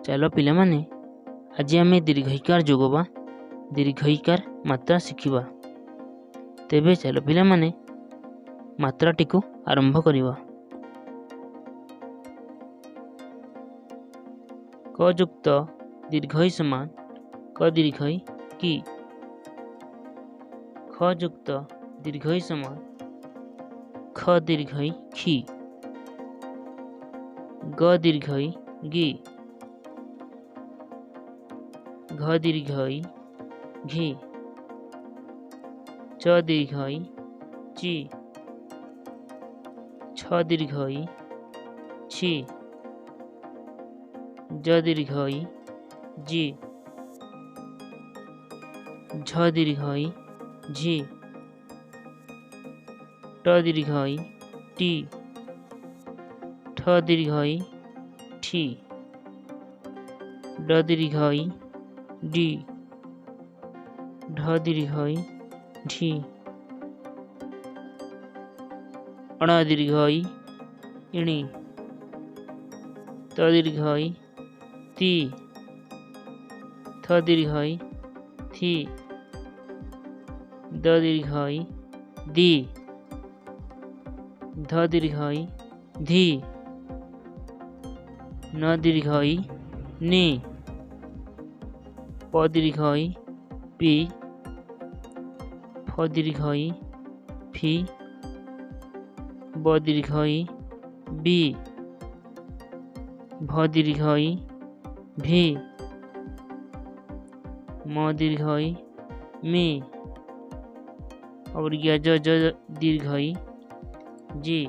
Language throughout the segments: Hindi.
चलो पिलामाने आज आमे दीर्घईकार जोग बा दीर्घईकार मात्रा शिखिबा। तेबे चलो पिलामाने मात्राटी को आरंभ करिबा। क युक्त दीर्घई समान क दीर्घई की। ख युक्त दीर्घई समान ख दीर्घई खी। ग दीर्घई गी। घ दीर्घई घी। च दीर्घई ची। छ दीर्घई छी। ज दीर्घई जी। झ दीर्घई झी। ट दीर्घई टी। ठ दीर्घई ठी। ड दीर्घई डी। ढ दीर्घई ढी। अण दीर्घई इणी। त दीर्घई ती। थ दीर्घई थी। द दीर्घई दी। ध दीर्घई धी। न दीर्घई नी। प दीर्घई पी। फ दीर्घई फी। ब दीर्घई बी। भ दीर्घई भी। म दीर्घई मी। और ज दीर्घई जी।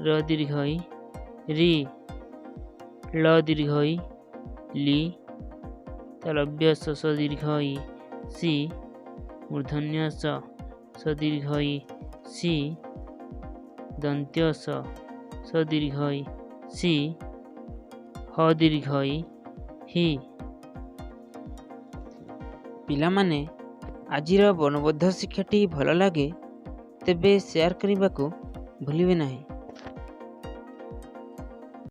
र दीर्घई री। ल दीर्घई ली। तालव्य स दीर्घई सी। मूर्धन्य स दीर्घई सी। दंत्य स दीर्घई सी। ह दीर्घई ही। पिलामाने आजिर वर्णबद्ध शिक्षाटी भल लगे तेबे शेयर करने को भूलिबे नहीं।